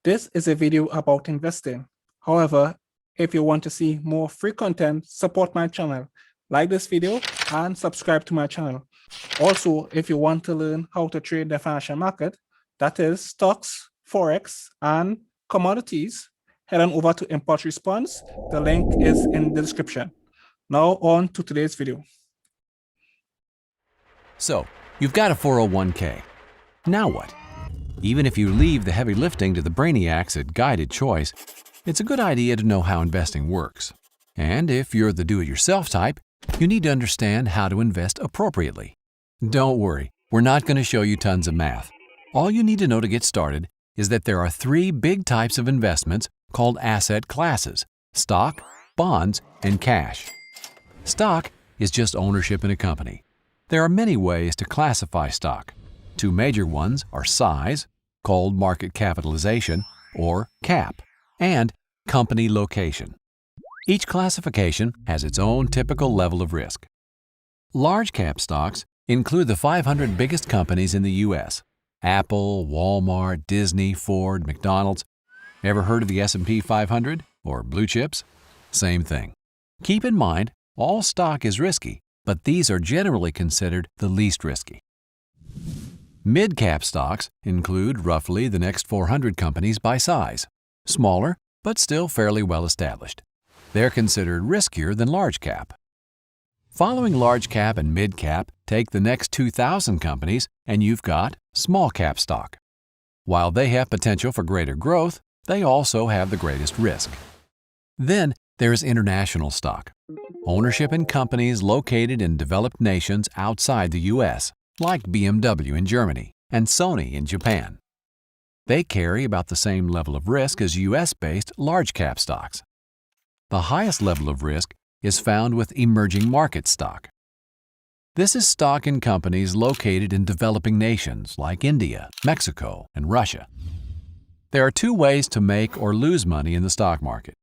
This is a video about investing. However, if you want to see more free content, support my channel. Like this video and subscribe to my channel. Also, if you want to learn how to trade the financial market, that is stocks, forex, and commodities, head on over to Impulse Response. The link is in the description. Now on to today's video. So, you've got a 401k. Now what? Even if you leave the heavy lifting to the brainiacs at Guided Choice, it's a good idea to know how investing works. And if you're the do-it-yourself type, you need to understand how to invest appropriately. Don't worry, we're not going to show you tons of math. All you need to know to get started is that there are three big types of investments called asset classes: stock, bonds, and cash. Stock is just ownership in a company. There are many ways to classify stock. Two major ones are size, called market capitalization, or CAP, and company location. Each classification has its own typical level of risk. Large cap stocks include the 500 biggest companies in the U.S. Apple, Walmart, Disney, Ford, McDonald's. Ever heard of the S&P 500 or blue chips? Same thing. Keep in mind, all stock is risky, but these are generally considered the least risky. Mid-cap stocks include roughly the next 400 companies by size, smaller but still fairly well established. They're considered riskier than large cap. Following large cap and mid cap, take the next 2,000 companies and you've got small cap stock. While they have potential for greater growth, they also have the greatest risk. Then there's international stock, ownership in companies located in developed nations outside the U.S., like BMW in Germany and Sony in Japan. They carry about the same level of risk as U.S.-based large-cap stocks. The highest level of risk is found with emerging market stock. This is stock in companies located in developing nations like India, Mexico, and Russia. There are two ways to make or lose money in the stock market.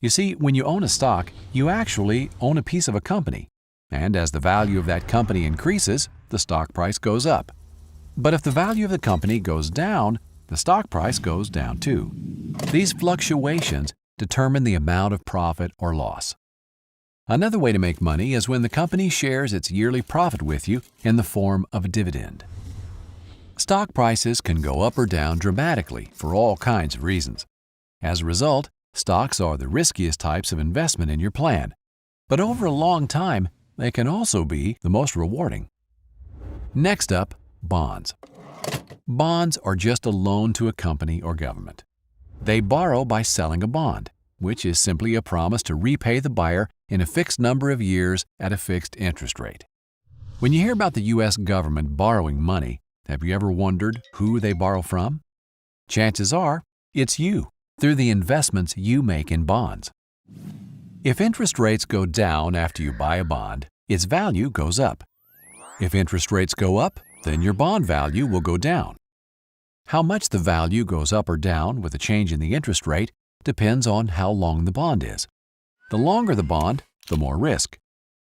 You see, when you own a stock, you actually own a piece of a company. And as the value of that company increases, the stock price goes up. But if the value of the company goes down, the stock price goes down too. These fluctuations determine the amount of profit or loss. Another way to make money is when the company shares its yearly profit with you in the form of a dividend. Stock prices can go up or down dramatically for all kinds of reasons. As a result, stocks are the riskiest types of investment in your plan. But over a long time, they can also be the most rewarding. Next up, bonds. Bonds are just a loan to a company or government. They borrow by selling a bond, which is simply a promise to repay the buyer in a fixed number of years at a fixed interest rate. When you hear about the U.S. government borrowing money, have you ever wondered who they borrow from? Chances are, it's you, through the investments you make in bonds. If interest rates go down after you buy a bond, its value goes up. If interest rates go up, then your bond value will go down. How much the value goes up or down with a change in the interest rate depends on how long the bond is. The longer the bond, the more risk,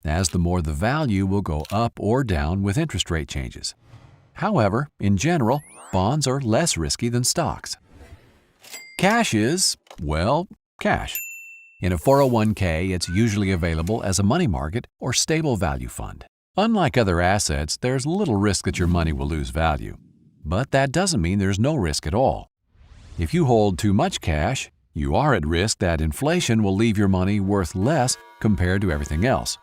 as the more the value will go up or down with interest rate changes. However, in general, bonds are less risky than stocks. Cash is, well, cash. In a 401k, it's usually available as a money market or stable value fund. Unlike other assets, there's little risk that your money will lose value. But that doesn't mean there's no risk at all. If you hold too much cash, you are at risk that inflation will leave your money worth less compared to everything else.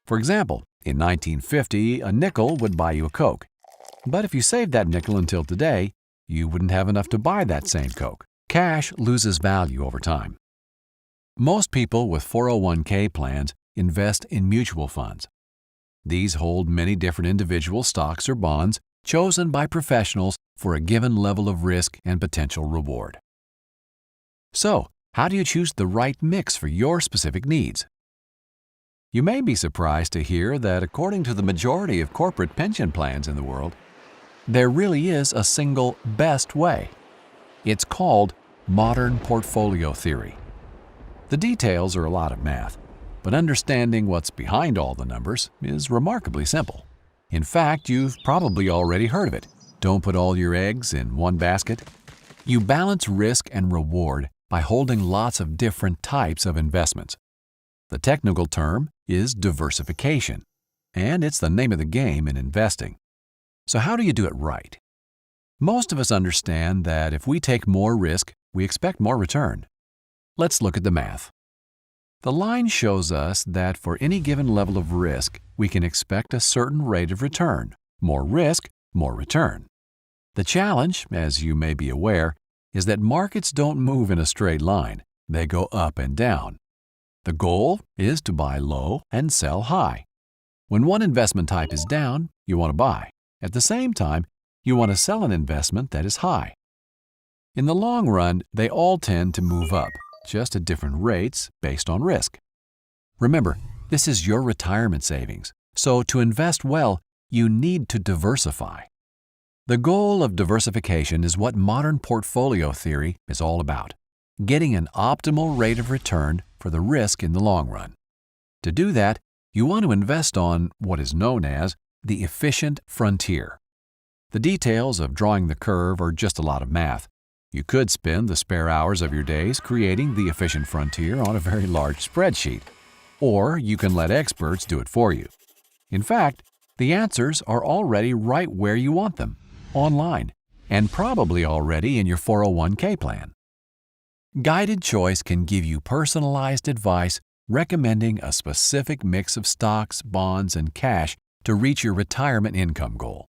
For example, in 1950, a nickel would buy you a Coke. But if you saved that nickel until today, you wouldn't have enough to buy that same Coke. Cash loses value over time. Most people with 401k plans invest in mutual funds. These hold many different individual stocks or bonds chosen by professionals for a given level of risk and potential reward. So, how do you choose the right mix for your specific needs? You may be surprised to hear that according to the majority of corporate pension plans in the world, there really is a single best way. It's called modern portfolio theory. The details are a lot of math, but understanding what's behind all the numbers is remarkably simple. In fact, you've probably already heard of it. Don't put all your eggs in one basket. You balance risk and reward by holding lots of different types of investments. The technical term is diversification, and it's the name of the game in investing. So how do you do it right? Most of us understand that if we take more risk, we expect more return. Let's look at the math. The line shows us that for any given level of risk, we can expect a certain rate of return. More risk, more return. The challenge, as you may be aware, is that markets don't move in a straight line. They go up and down. The goal is to buy low and sell high. When one investment type is down, you want to buy. At the same time, you want to sell an investment that is high. In the long run, they all tend to move up, just at different rates based on risk. Remember, this is your retirement savings, so to invest well, you need to diversify. The goal of diversification is what modern portfolio theory is all about, getting an optimal rate of return for the risk in the long run. To do that, you want to invest on what is known as the efficient frontier. The details of drawing the curve are just a lot of math. You could spend the spare hours of your days creating the efficient frontier on a very large spreadsheet, or you can let experts do it for you. In fact, the answers are already right where you want them, online, and probably already in your 401k plan. Guided Choice can give you personalized advice recommending a specific mix of stocks, bonds, and cash to reach your retirement income goal.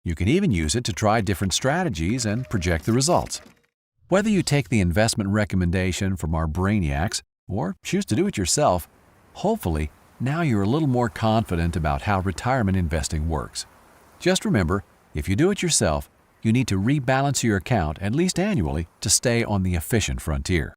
You can even use it to try different strategies and project the results. Whether you take the investment recommendation from our brainiacs or choose to do it yourself, hopefully now you're a little more confident about how retirement investing works. Just remember, if you do it yourself, you need to rebalance your account at least annually to stay on the efficient frontier.